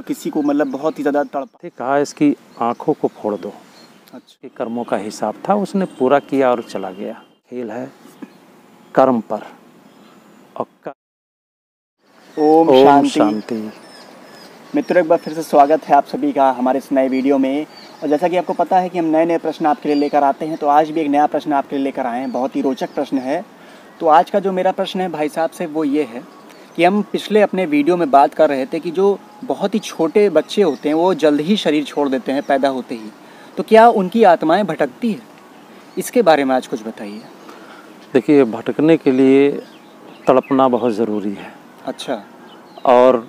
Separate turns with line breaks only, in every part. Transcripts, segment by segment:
किसी को मतलब बहुत ही ज़्यादा तड़पा।
कहा इसकी आंखों को फोड़ दो। अच्छा, कर्मों का हिसाब था, उसने पूरा किया और चला गया। खेल है कर्म पर। और
ओम शांति। मित्रों, एक बार फिर से स्वागत है आप सभी का हमारे इस नए वीडियो में। और जैसा कि आपको पता है कि हम नए नए प्रश्न आपके लिए लेकर आते हैं, तो आज भी एक नया प्रश्न आपके लिए लेकर आए हैं। बहुत ही रोचक प्रश्न है। तो आज का जो मेरा प्रश्न है भाई साहब से वो ये है कि हम पिछले अपने वीडियो में बात कर रहे थे कि जो बहुत ही छोटे बच्चे होते हैं वो जल्द ही शरीर छोड़ देते हैं पैदा होते ही, तो क्या उनकी आत्माएं भटकती है? इसके बारे में आज कुछ बताइए।
देखिए, भटकने के लिए तड़पना बहुत ज़रूरी है।
अच्छा।
और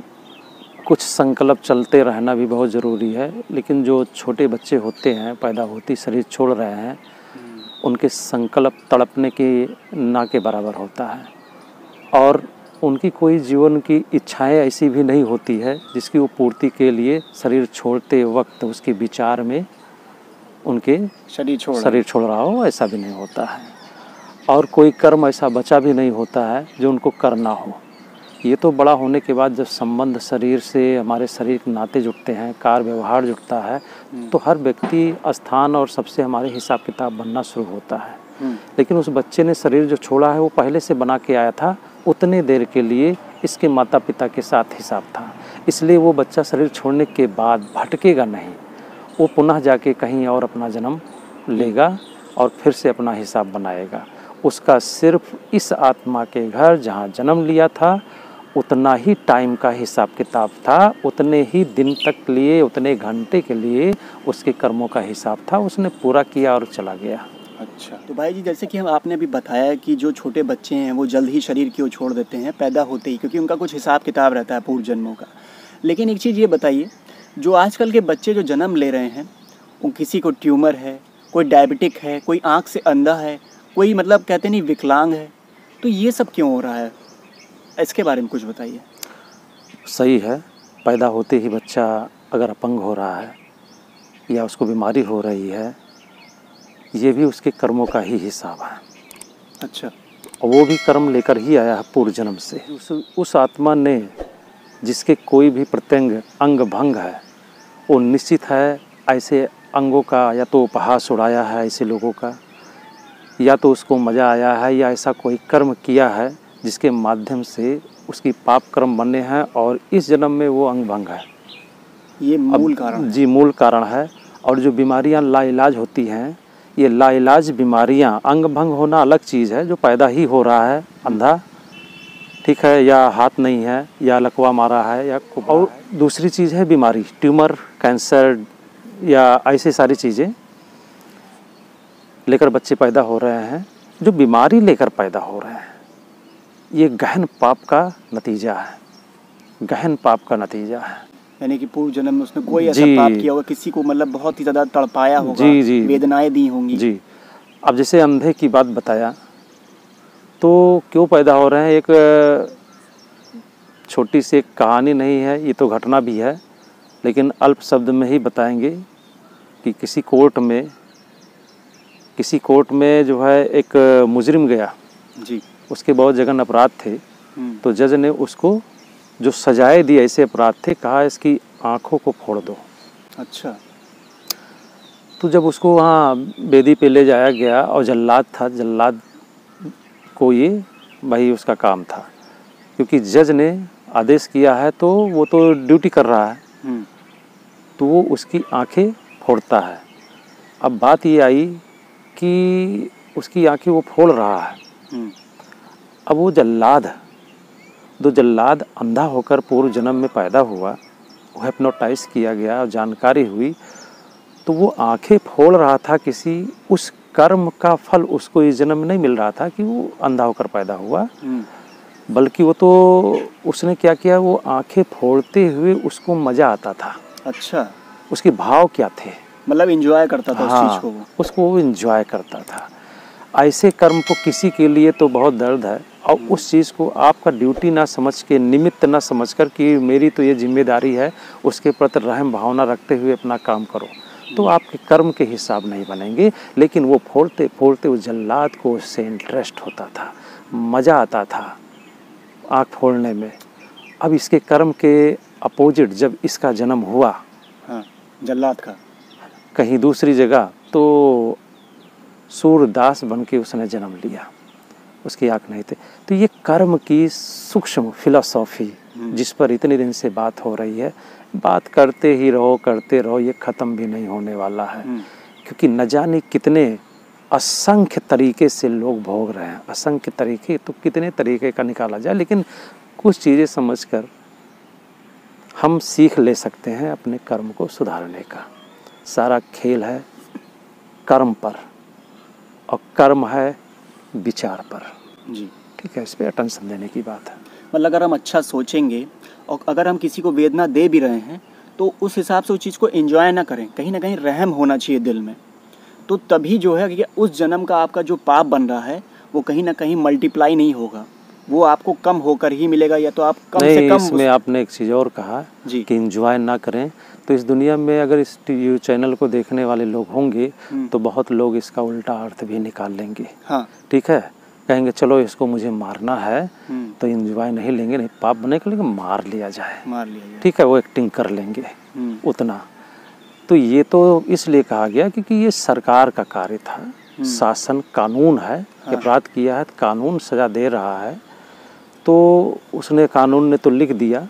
कुछ संकल्प चलते रहना भी बहुत ज़रूरी है। लेकिन जो छोटे बच्चे होते हैं, पैदा होती शरीर छोड़ रहे हैं, उनके संकल्प तड़पने के ना के बराबर होता है। और उनकी कोई जीवन की इच्छाएं ऐसी भी नहीं होती है जिसकी वो पूर्ति के लिए शरीर छोड़ते वक्त उसके विचार में उनके शरीर छोड़ रहा हो, ऐसा भी नहीं होता है। और कोई कर्म ऐसा बचा भी नहीं होता है जो उनको करना हो। ये तो बड़ा होने के बाद जब संबंध शरीर से, हमारे शरीर के नाते जुड़ते हैं, कार व्यवहार जुड़ता है, तो हर व्यक्ति स्थान और सबसे हमारे हिसाब किताब बनना शुरू होता है। लेकिन उस बच्चे ने शरीर जो छोड़ा है वो पहले से बना के आया था, उतने देर के लिए इसके माता पिता के साथ हिसाब था। इसलिए वो बच्चा शरीर छोड़ने के बाद भटकेगा नहीं, वो पुनः जाके कहीं और अपना जन्म लेगा और फिर से अपना हिसाब बनाएगा। उसका सिर्फ इस आत्मा के घर जहाँ जन्म लिया था उतना ही टाइम का हिसाब किताब था, उतने ही दिन तक लिए, उतने घंटे के लिए उसके कर्मों का हिसाब था, उसने पूरा किया और चला गया।
अच्छा, तो भाई जी जैसे कि आपने अभी बताया कि जो छोटे बच्चे हैं वो जल्द ही शरीर क्यों छोड़ देते हैं पैदा होते ही, क्योंकि उनका कुछ हिसाब किताब रहता है पूर्व जन्मों का। लेकिन एक चीज़ ये बताइए, जो आजकल के बच्चे जो जन्म ले रहे हैं, वो किसी को ट्यूमर है, कोई डायबिटिक है, कोई आँख से अंधा है, कोई मतलब कहते नहीं विकलांग है, तो ये सब क्यों हो रहा है? इसके बारे में कुछ बताइए।
सही है, पैदा होते ही बच्चा अगर अपंग हो रहा है या उसको बीमारी हो रही है, ये भी उसके कर्मों का ही हिसाब है।
अच्छा।
और वो भी कर्म लेकर ही आया है पूर्व जन्म से। उस आत्मा ने जिसके कोई भी प्रत्यंग अंग भंग है, वो निश्चित है ऐसे अंगों का या तो उपहास उड़ाया है ऐसे लोगों का, या तो उसको मज़ा आया है, या ऐसा कोई कर्म किया है जिसके माध्यम से उसकी पाप कर्म बने हैं और इस जन्म में वो अंग भंग है।
ये मूल कारण
जी, मूल कारण है। और जो बीमारियां लाइलाज होती हैं, ये लाइलाज बीमारियां, अंग भंग होना अलग चीज़ है, जो पैदा ही हो रहा है अंधा, ठीक है, या हाथ नहीं है, या लकवा मारा है, या और दूसरी चीज़ है बीमारी, ट्यूमर, कैंसर या ऐसी सारी चीज़ें लेकर बच्चे पैदा हो रहे हैं। जो बीमारी लेकर पैदा हो रहे हैं, ये गहन पाप का नतीजा है, गहन पाप का नतीजा है।
यानी कि पूर्व जन्म में उसने कोई ऐसा पाप किया होगा, किसी को मतलब बहुत ही ज़्यादा तड़पाया होगा, वेदनाएं दी होंगी।
जी। अब जैसे अंधे की बात बताया, तो क्यों पैदा हो रहे हैं, एक छोटी सी एक कहानी नहीं है, ये तो घटना भी है, लेकिन अल्प शब्द में ही बताएंगे कि किसी कोर्ट में जो है एक मुजरिम गया
जी, उसके
बहुत जघन्य अपराध थे, तो जज ने उसको जो सजाए दी ऐसे अपराध थे, कहा इसकी आंखों को फोड़ दो।
अच्छा।
तो जब उसको वहाँ बेदी पे ले जाया गया और जल्लाद था, जल्लाद को ये भाई उसका काम था, क्योंकि जज ने आदेश किया है तो वो तो ड्यूटी कर रहा है, तो वो उसकी आंखें फोड़ता है। अब बात ये आई कि उसकी आंखें वो फोड़ रहा है। अब वो जल्लाद अंधा होकर पूर्व जन्म में पैदा हुआ, वो हिप्नोटाइज किया गया और जानकारी हुई, तो वो आंखें फोड़ रहा था, किसी उस कर्म का फल उसको इस जन्म में नहीं मिल रहा था कि वो अंधा होकर पैदा हुआ, बल्कि वो तो उसने क्या किया, वो आंखें फोड़ते हुए उसको मज़ा आता था।
अच्छा।
उसके भाव क्या थे,
मतलब एंजॉय करता था। उस चीज़ को,
उसको वो एंजॉय करता था। ऐसे कर्म को किसी के लिए तो बहुत दर्द है, और उस चीज़ को आपका ड्यूटी ना समझ के, निमित्त ना समझ कर कि मेरी तो ये जिम्मेदारी है, उसके प्रति रहम भावना रखते हुए अपना काम करो, तो आपके कर्म के हिसाब नहीं बनेंगे। लेकिन वो फोड़ते फोड़ते उस जल्लाद को उससे इंटरेस्ट होता था, मज़ा आता था आँख फोड़ने में। अब इसके कर्म के अपोजिट जब इसका जन्म हुआ,
हाँ, जल्लाद का,
कहीं दूसरी जगह, तो सूरदास बन के उसने जन्म लिया, उसकी आँख नहीं थी। तो ये कर्म की सूक्ष्म फिलॉसॉफी जिस पर इतने दिन से बात हो रही है, बात करते ही रहो करते रहो, ये ख़त्म भी नहीं होने वाला है। क्योंकि न जाने कितने असंख्य तरीके से लोग भोग रहे हैं, असंख्य तरीके, तो कितने तरीके का निकाला जाए, लेकिन कुछ चीज़ें समझकर हम सीख ले सकते हैं अपने कर्म को सुधारने का। सारा खेल है कर्म पर, और कर्म है विचार पर
जी।
ठीक है, इस पर अटेंशन देने की बात है।
मतलब अगर हम अच्छा सोचेंगे और अगर हम किसी को वेदना दे भी रहे हैं तो उस हिसाब से उस चीज़ को एंजॉय ना करें, कहीं ना कहीं रहम होना चाहिए दिल में, तो तभी जो है कि उस जन्म का आपका जो पाप बन रहा है वो कहीं ना कहीं मल्टीप्लाई नहीं होगा, वो आपको कम होकर ही मिलेगा, या तो आप कम से कम।
इसमें आपने एक चीज़ और कहा
जी
कि एंजॉय ना करें, तो इस दुनिया में अगर इस चैनल को देखने वाले लोग होंगे तो बहुत लोग इसका उल्टा अर्थ भी निकाल लेंगे।
हाँ,
ठीक है, कहेंगे चलो इसको मुझे मारना है तो एंजॉय नहीं लेंगे, नहीं पाप बने के लिए मार लिया जाए, ठीक है, वो एक्टिंग कर लेंगे उतना। तो ये तो इसलिए कहा गया क्योंकि ये सरकार का कार्य था, शासन कानून है, अपराध किया है, कानून सजा दे रहा है, तो उसने कानून ने तो लिख दिया,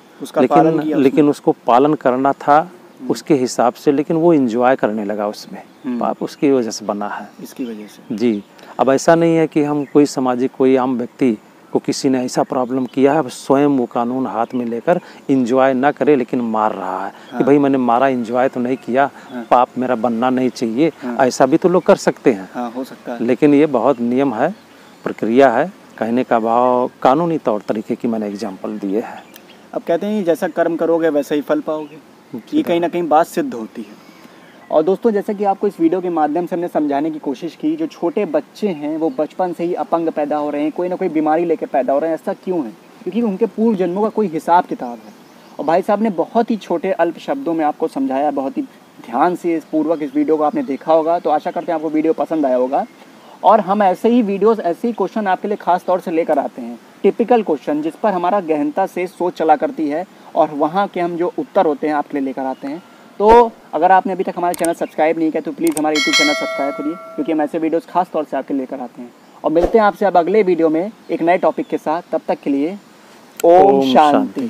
लेकिन उसको पालन करना था उसके हिसाब से, लेकिन वो एंजॉय करने लगा उसमें, पाप उसकी वजह से बना है,
इसकी वजह से।
जी। अब ऐसा नहीं है कि हम कोई सामाजिक कोई आम व्यक्ति को किसी ने ऐसा प्रॉब्लम किया है, अब स्वयं वो कानून हाथ में लेकर एंजॉय ना करे लेकिन मार रहा है कि भाई मैंने मारा, एंजॉय तो नहीं किया, पाप मेरा बनना नहीं चाहिए, ऐसा भी तो लोग कर सकते हैं।
हो सकता है,
लेकिन ये बहुत नियम है, प्रक्रिया है, कहने का भाव कानूनी तौर तरीके की मैंने एग्जाम्पल दिए हैं।
अब कहते हैं जैसा कर्म करोगे वैसा ही फल पाओगे, ये कहीं ना कहीं बात सिद्ध होती है। और दोस्तों, जैसा कि आपको इस वीडियो के माध्यम से हमने समझाने की कोशिश की, जो छोटे बच्चे हैं वो बचपन से ही अपंग पैदा हो रहे हैं, कोई ना कोई बीमारी लेकर पैदा हो रहे हैं, ऐसा क्यों है? क्योंकि उनके पूर्व जन्मों का कोई हिसाब किताब है। और भाई साहब ने बहुत ही छोटे अल्प शब्दों में आपको समझाया, बहुत ही ध्यान से इस वीडियो को आपने देखा होगा, तो आशा करते हैं आपको वीडियो पसंद आया होगा। और हम ऐसे ही वीडियोस, ऐसे ही क्वेश्चन आपके लिए खास तौर से लेकर आते हैं, टिपिकल क्वेश्चन जिस पर हमारा गहनता से सोच चला करती है, और वहाँ के हम जो उत्तर होते हैं आपके लिए लेकर आते हैं। तो अगर आपने अभी तक हमारा चैनल सब्सक्राइब नहीं किया तो प्लीज़ हमारे यूट्यूब चैनल सब्सक्राइब करिए, क्योंकि हम ऐसे वीडियोस खास तौर से आपके लेकर आते हैं। और मिलते हैं आपसे अब अगले वीडियो में एक नए टॉपिक के साथ, तब तक के लिए ओम शांति।